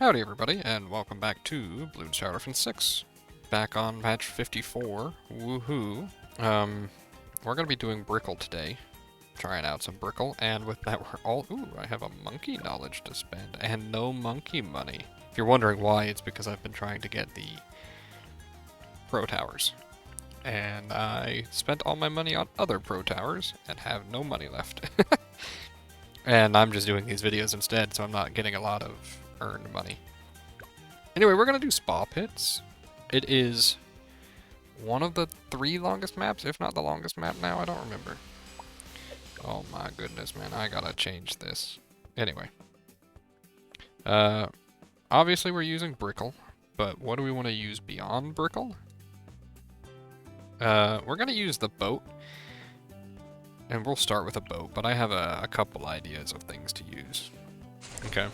Howdy everybody, and welcome back to Bloons Tower Defense 6. Back on patch 54. Woohoo. We're gonna be doing Brickell today. Trying out some Brickell, and with that we're all... Ooh, I have a monkey knowledge to spend, and no monkey money. If you're wondering why, it's because I've been trying to get the Pro Towers. And I spent all my money on other Pro Towers, and have no money left. And I'm just doing these videos instead, so I'm not getting a lot of earned money. Anyway, we're gonna do Spa Pits. It is one of the 3 longest maps, if not the longest map now, I don't remember. Oh my goodness, man, I gotta change this. Anyway. Obviously we're using Brickell, but what do we want to use beyond Brickell? We're gonna use the boat. And we'll start with a boat, but I have a couple ideas of things to use. Okay.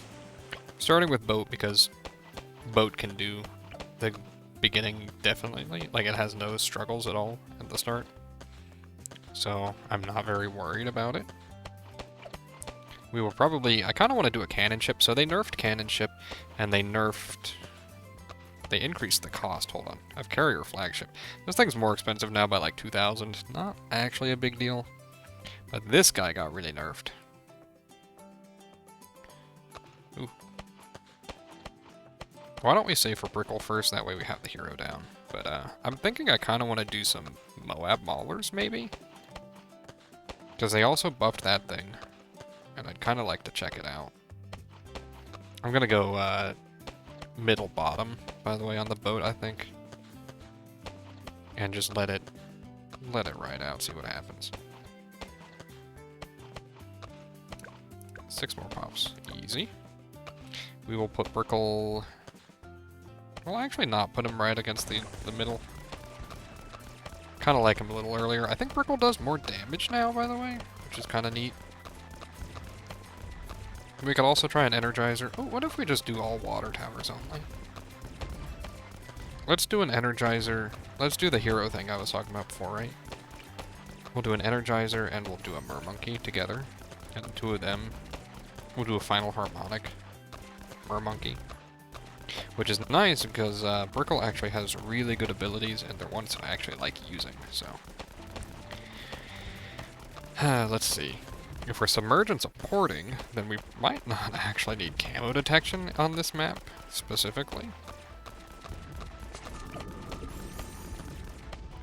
Starting with boat because boat can do the beginning definitely. Like, it has no struggles at all at the start. So I'm not very worried about it. We will probably... I kind of want to do a cannon ship. So they nerfed cannon ship, and they nerfed... They increased the cost. Hold on. I have carrier flagship. This thing's more expensive now by like 2,000. Not actually a big deal. But this guy got really nerfed. Ooh. Why don't we save for Brickell first, that way we have the hero down. But I'm thinking I kind of want to do some Moab Maulers, maybe? Because they also buffed that thing. And I'd kind of like to check it out. I'm going to go middle bottom, by the way, on the boat, I think. And just let it ride out, see what happens. 6 more pops. Easy. We will put Brickell... Well, actually not put him right against the middle. Kind of like him a little earlier. I think Brickell does more damage now, by the way, which is kind of neat. We could also try an Energizer. Oh, what if we just do all water towers only? Let's do an Energizer. Let's do the hero thing I was talking about before, right? We'll do an Energizer and we'll do a Mermonkey together. And the 2 of them... We'll do a final harmonic Mermonkey. Which is nice because Brickell actually has really good abilities and they're ones that I actually like using, so. Let's see. If we're submerged and supporting, then we might not actually need camo detection on this map, specifically.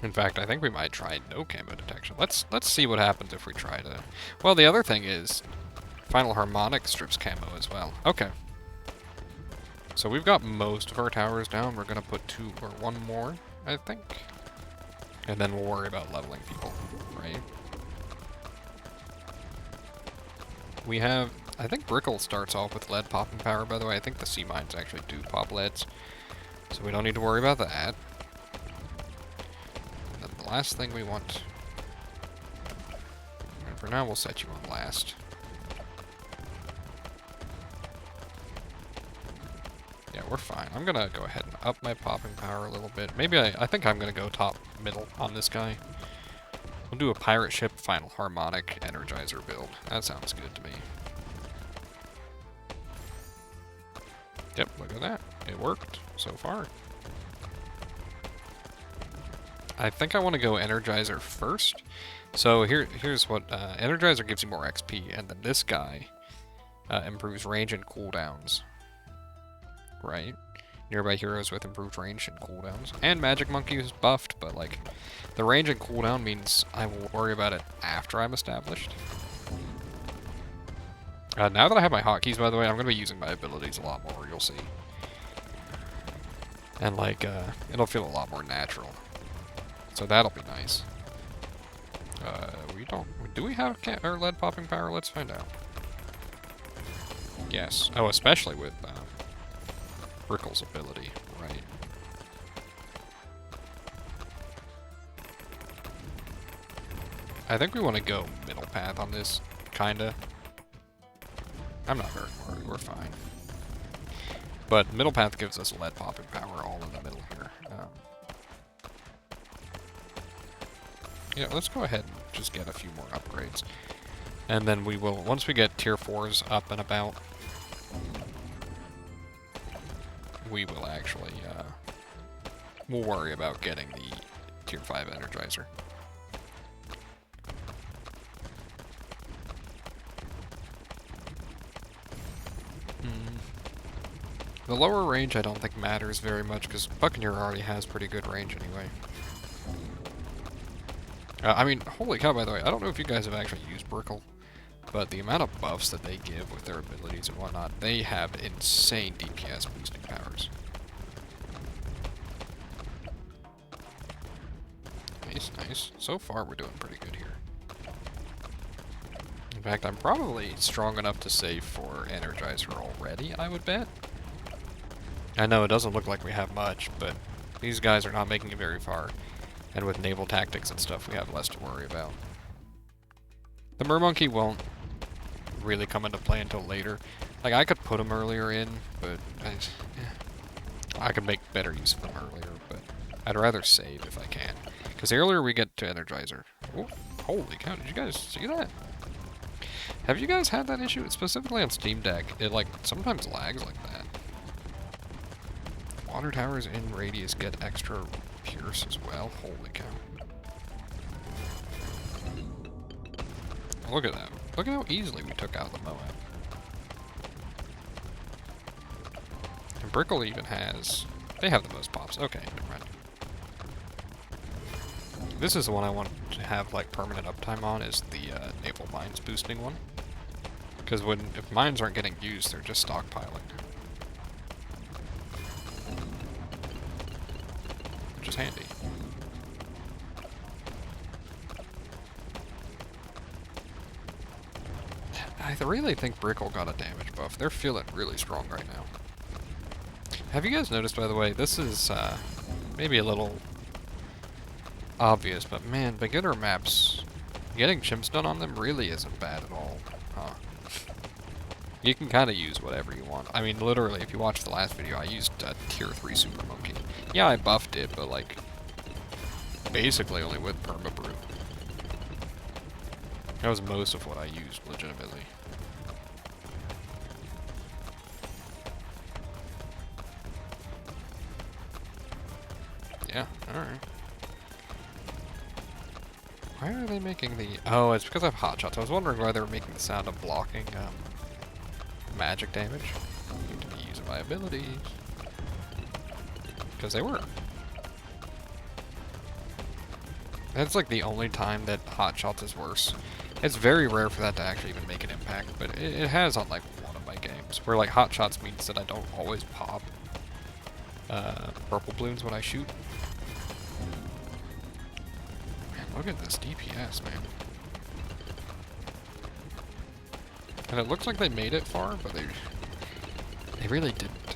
In fact, I think we might try no camo detection. Let's see what happens if we try to... Well, the other thing is... Final Harmonic strips camo as well. Okay. So we've got most of our towers down. We're going to put 2 or 1 more, I think. And then we'll worry about leveling people, right? We have... I think Brickell starts off with lead popping power, by the way. I think the sea mines actually do pop leads. So we don't need to worry about that. And then the last thing we want... And for now, we'll set you on last. Yeah, we're fine. I'm gonna go ahead and up my popping power a little bit. Maybe I think I'm gonna go top middle on this guy. We'll do a pirate ship final harmonic energizer build. That sounds good to me. Yep, look at that. It worked so far. I think I want to go energizer first. So here's what energizer gives you more XP, and then this guy improves range and cooldowns. Right? Nearby heroes with improved range and cooldowns. And Magic Monkey is buffed, but like, the range and cooldown means I will worry about it after I'm established. Now that I have my hotkeys, by the way, I'm going to be using my abilities a lot more, you'll see. And like, it'll feel a lot more natural. So that'll be nice. We don't... Do we have our lead popping power? Let's find out. Yes. Oh, especially with... Brickell's ability, right. I think we want to go middle path on this, kinda. I'm not very worried, we're fine. But middle path gives us lead popping power all in the middle here. Yeah, let's go ahead and just get a few more upgrades. And then we will, once we get tier 4s up and about, we will actually, we'll worry about getting the Tier 5 Energizer. The lower range I don't think matters very much, because Buccaneer already has pretty good range anyway. I mean, holy cow, by the way, I don't know if you guys have actually used Brickell, but the amount of buffs that they give with their abilities and whatnot, they have insane DPS boosting powers. Nice, nice. So far, we're doing pretty good here. In fact, I'm probably strong enough to save for Energizer already, I would bet. I know it doesn't look like we have much, but these guys are not making it very far. And with naval tactics and stuff, we have less to worry about. The Mermonkey won't really come into play until later. Like, I could put them earlier in, but I could make better use of them earlier, but I'd rather save if I can. Because the earlier we get to Energizer... Oh, holy cow, did you guys see that? Have you guys had that issue? Specifically on Steam Deck, it, like, sometimes lags like that. Water towers in radius get extra pierce as well. Holy cow. Look at that. Look at how easily we took out the Moab. And Brickell even has... They have the most pops. Okay, never mind. This is the one I want to have like permanent uptime on, is the naval mines boosting one. Because if mines aren't getting used, they're just stockpiling. Which is handy. I really think Brickell got a damage buff. They're feeling really strong right now. Have you guys noticed, by the way, this is maybe a little obvious, but man, beginner maps, getting chimps done on them really isn't bad at all, huh? You can kind of use whatever you want. I mean, literally, if you watch the last video, I used a Tier 3 Super Monkey. Yeah, I buffed it, but like, basically only with Perma Brew. That was most of what I used, legitimately. Yeah, alright. Why are they making the... Oh, it's because I have hot shots. I was wondering why they were making the sound of blocking magic damage. Need to be using my abilities. Because they were. That's like the only time that hot shots is worse. It's very rare for that to actually even make an impact, but it has on like one of my games. Where like hot shots means that I don't always pop purple balloons when I shoot. Look at this DPS, man. And it looks like they made it far, but they really didn't.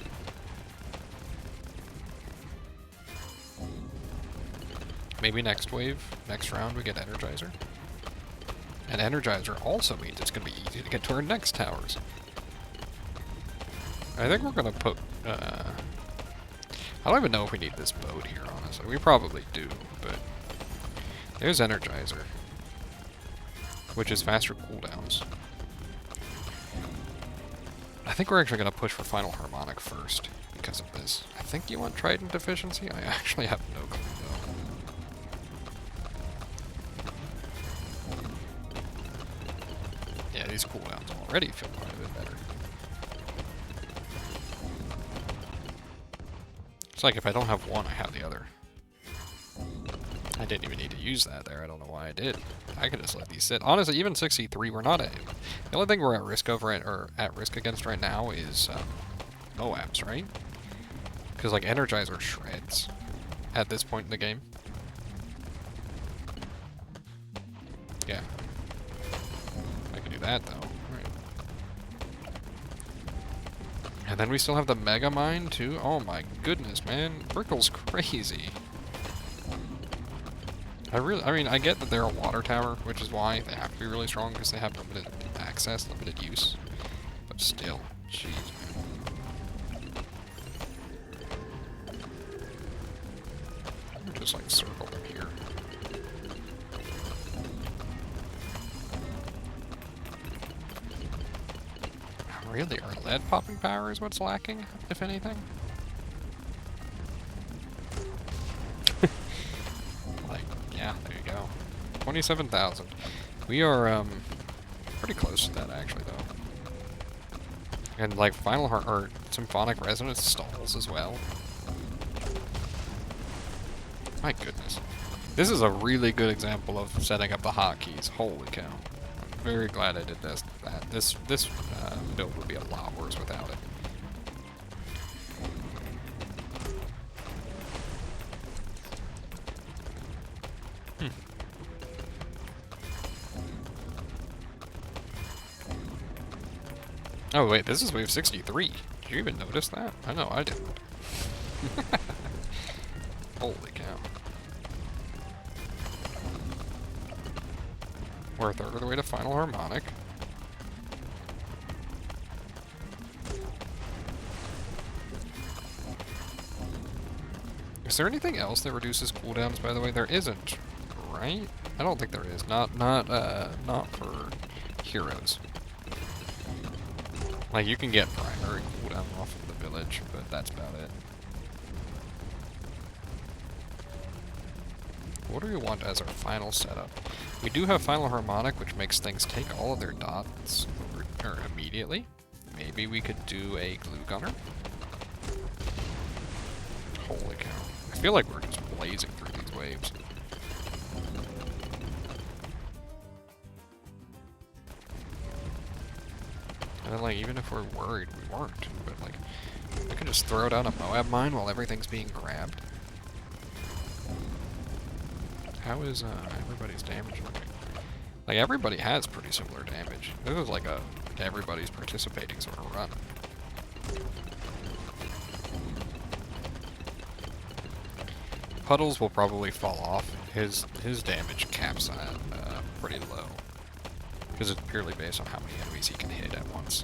Maybe next wave, next round, we get Energizer. And Energizer also means it's going to be easy to get to our next towers. I think we're going to put... I don't even know if we need this boat here, honestly. We probably do, but... There's Energizer, which is faster cooldowns. I think we're actually going to push for Final Harmonic first because of this. I think you want Trident Efficiency? I actually have no clue though. Yeah, these cooldowns already feel quite a bit better. It's like if I don't have one, I have the other. I didn't even need to use that there. I don't know why I did. I could just let these sit. Honestly, even 63, we're not at... The only thing we're at risk over it, or at risk against right now is Moabs, right? Because like Energizer shreds at this point in the game. Yeah. I can do that though. Right. And then we still have the Mega Mine too. Oh my goodness, man. Brickell's crazy. I mean, I get that they're a water tower, which is why they have to be really strong, because they have limited access, limited use. But still, jeez, man. We're just like circle them here. Really, our lead popping power is what's lacking, if anything? Yeah, there you go. 27,000. We are, pretty close to that, actually, though. And, like, or Symphonic Resonance stalls as well. My goodness. This is a really good example of setting up the hotkeys. Holy cow. I'm very glad I did this. This build would be a lot worse without it. Oh wait, this is wave 63. Did you even notice that? I know I didn't. Holy cow. We're a third of the way to final harmonic. Is there anything else that reduces cooldowns, by the way? There isn't, right? I don't think there is. Not for heroes. Like, you can get primary cooldown off of the village, but that's about it. What do we want as our final setup? We do have final harmonic, which makes things take all of their dots immediately. Maybe we could do a glue gunner. Holy cow. I feel like we're just blazing through these waves. And then, like, even if we're worried, we weren't. But, like, we can just throw down a Moab mine while everything's being grabbed. How is everybody's damage looking? Like, everybody has pretty similar damage. This is like a everybody's participating sort of run. Puddles will probably fall off. His damage caps at pretty low. Because it's purely based on how many enemies he can hit at once.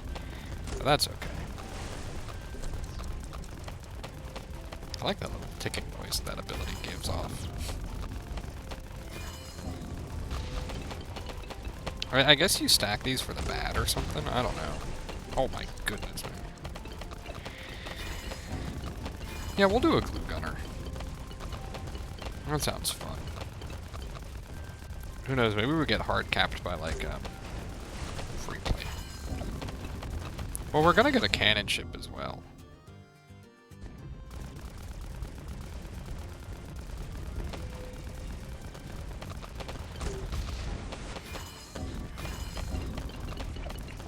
But that's okay. I like that little ticking noise that ability gives off. I guess you stack these for the bat or something? I don't know. Oh my goodness, man. Yeah, we'll do a glue gunner. That sounds fun. Who knows, maybe we get hard capped by, like, free play. Well, we're gonna get a cannon ship as well.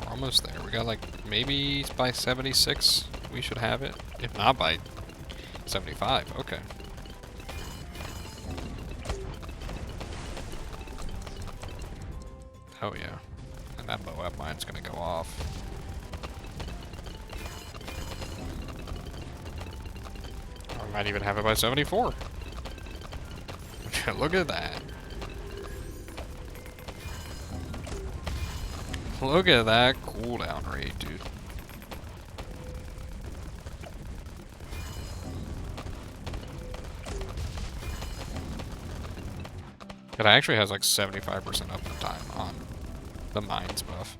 We're almost there. We got, like, maybe by 76 we should have it. If not by 75, okay. Oh yeah. And that Moab mine's gonna go off. Or I might even have it by 74. Look at that. Look at that cooldown rate, dude. It actually has like 75% uptime on the mines buff.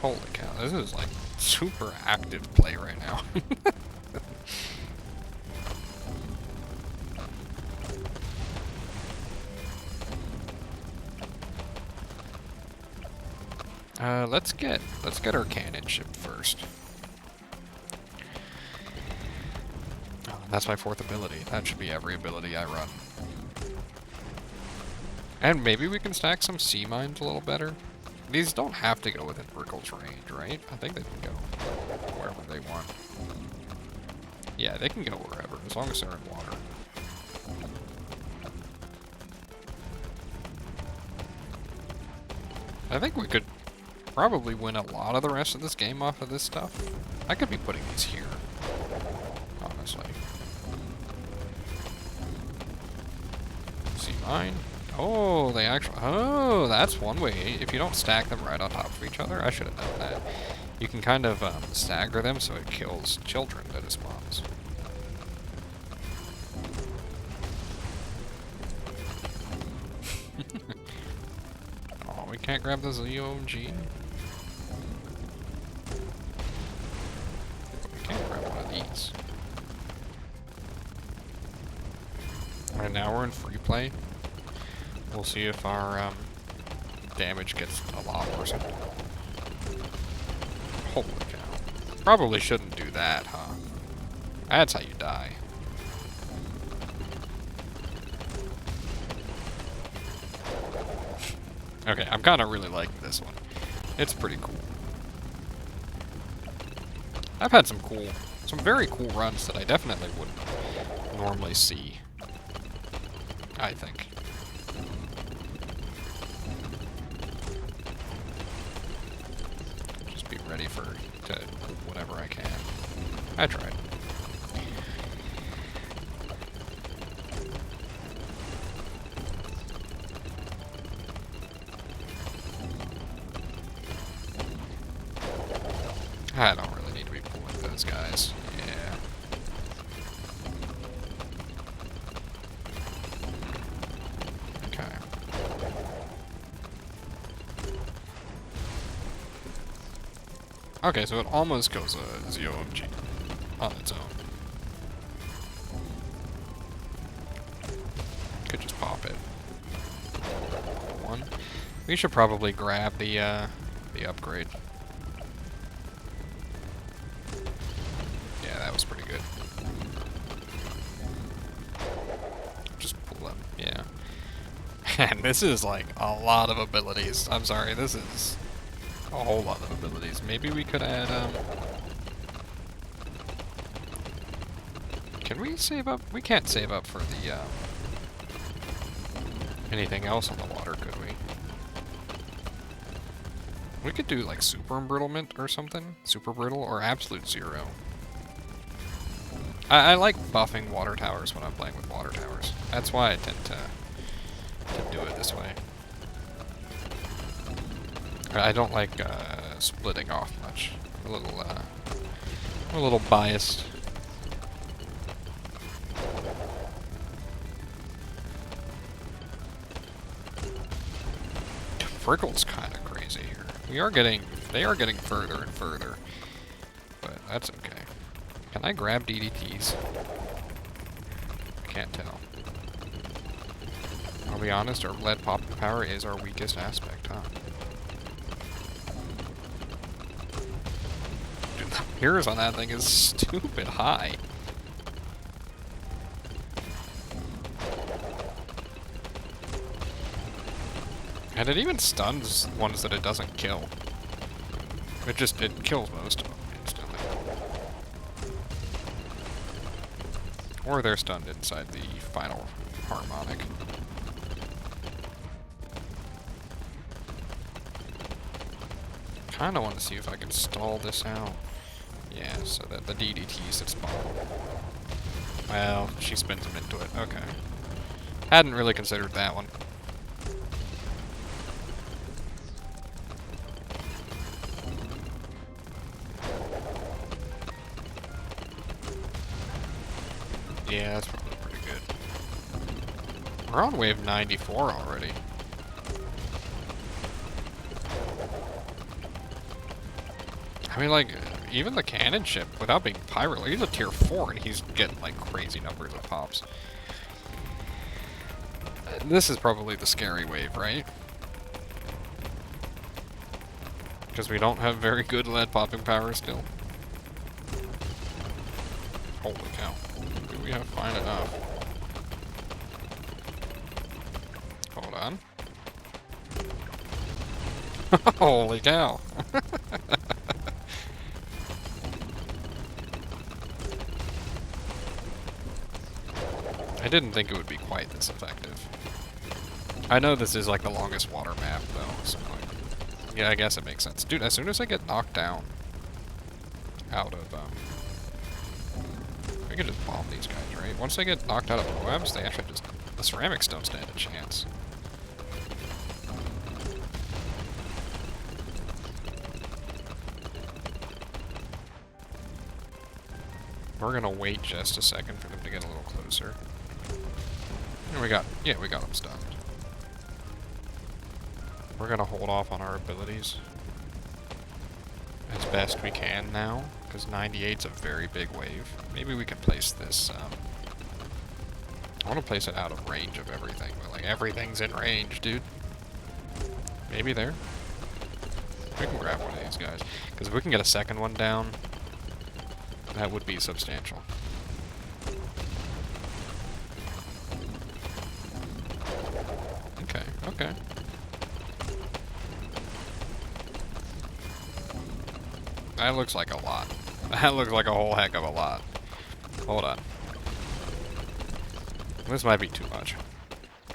Holy cow, this is like super active play right now. Let's get our cannon ship first. Oh, that's my fourth ability. That should be every ability I run. And maybe we can stack some sea mines a little better. These don't have to go within Brickell's range, right? I think they can go wherever they want. Yeah, they can go wherever, as long as they're in water. I think we could probably win a lot of the rest of this game off of this stuff. I could be putting these here, honestly. Sea mine. Oh, they actually... Oh, that's one way. If you don't stack them right on top of each other, I should have known that. You can kind of stagger them so it kills children that it spawns. Oh, we can't grab the ZOMG. We can't grab one of these. Right now we're in free play. We'll see if our damage gets a lot worse. Holy cow. Probably shouldn't do that, huh? That's how you die. Okay, I'm kind of really liking this one. It's pretty cool. I've had some very cool runs that I definitely wouldn't normally see, I think. Just be ready to whatever I can. I tried. I don't really need to be pulling those guys. Yeah. Okay. Okay, so it almost goes a ZOMG on its own. Could just pop it. One. We should probably grab the upgrade. Yeah, that was pretty good. Just pull up. Yeah. And this is like a lot of abilities. I'm sorry, this is a whole lot of abilities. Maybe we could add, can we save up? We can't save up for the, anything else on the water, could we? We could do, like, super embrittlement or something. Super brittle or absolute zero. I like buffing water towers when I'm playing with water towers. That's why I tend to do it this way. I don't like splitting off much. I'm a little biased. Brickell's kind of crazy here. They are getting further and further, but that's okay. Can I grab DDTs? Can't tell. I'll be honest, our lead popping power is our weakest aspect, huh? Dude, the mirrors on that thing is stupid high. And it even stuns ones that it doesn't kill. It kills most of them instantly. Or they're stunned inside the final harmonic. Kinda want to see if I can stall this out. Yeah, so that the DDTs that spawn. Well, she spins them into it. Okay. Hadn't really considered that one. Yeah, that's probably pretty good. We're on wave 94 already. I mean, like, even the cannon ship, without being pirate, he's a tier 4 and he's getting, like, crazy numbers of pops. This is probably the scary wave, right? Because we don't have very good lead popping power still. Holy cow. Do we have fine enough? Hold on. Holy cow. I didn't think it would be quite this effective. I know this is like the longest water map though, so like, yeah, I guess it makes sense. Dude, as soon as I get knocked down out of, I can just bomb these guys, right? Once they get knocked out of the webs, they actually just, the ceramics don't stand a chance. We're gonna wait just a second for them to get a little closer. And we got them stunned. We're gonna hold off on our abilities as best we can now, because 98's a very big wave. Maybe we can place this I want to place it out of range of everything, but like everything's in range, dude. Maybe there. We can grab one of these guys. Because if we can get a second one down, that would be substantial. Okay, okay. That looks like a lot. That looks like a whole heck of a lot. Hold on. This might be too much.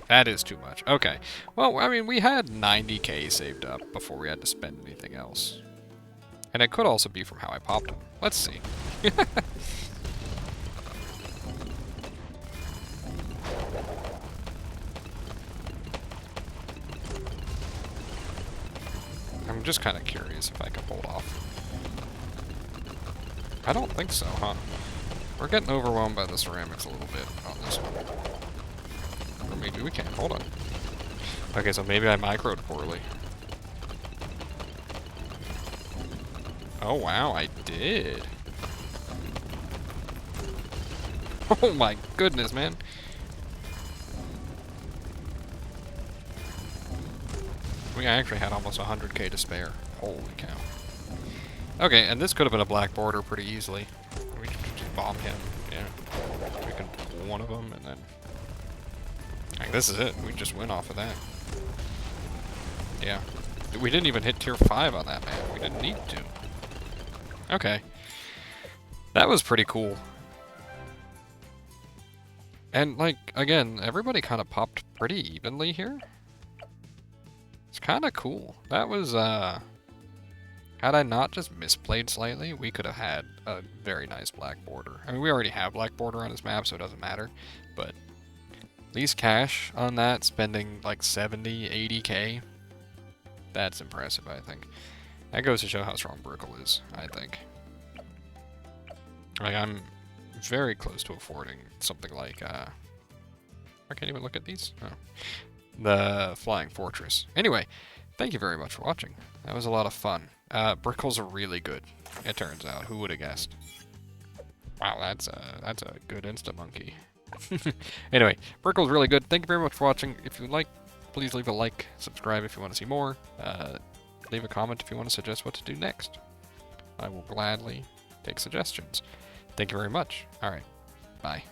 That is too much. Okay. Well, I mean, we had 90k saved up before we had to spend anything else. And it could also be from how I popped them. Let's see. I'm just kind of curious if I can hold off. I don't think so, huh? We're getting overwhelmed by the ceramics a little bit on this one. Or maybe we can't. Hold on. Okay, so maybe I microed poorly. Oh, wow, I did. Oh my goodness, man. We actually had almost 100k to spare. Holy cow. Okay, and this could have been a black border pretty easily. We could just bomb him. Yeah. We can pull one of them, and then... Like, this is it. We just win off of that. Yeah. We didn't even hit tier 5 on that, man. We didn't need to. Okay. That was pretty cool. And, like, again, everybody kind of popped pretty evenly here. It's kind of cool. That was, had I not just misplayed slightly, we could have had a very nice black border. I mean, we already have black border on this map, so it doesn't matter. But at least cash on that, spending like 70, 80k, that's impressive, I think. That goes to show how strong Brickell is, I think. Like, I'm very close to affording something like, I can't even look at these. Oh. The Flying Fortress. Anyway, thank you very much for watching. That was a lot of fun. Brickell's really good, it turns out. Who would have guessed? Wow, that's a good Insta-monkey. Anyway, Brickell's really good. Thank you very much for watching. If you like, please leave a like, subscribe if you want to see more. Leave a comment if you want to suggest what to do next. I will gladly take suggestions. Thank you very much. Alright, bye.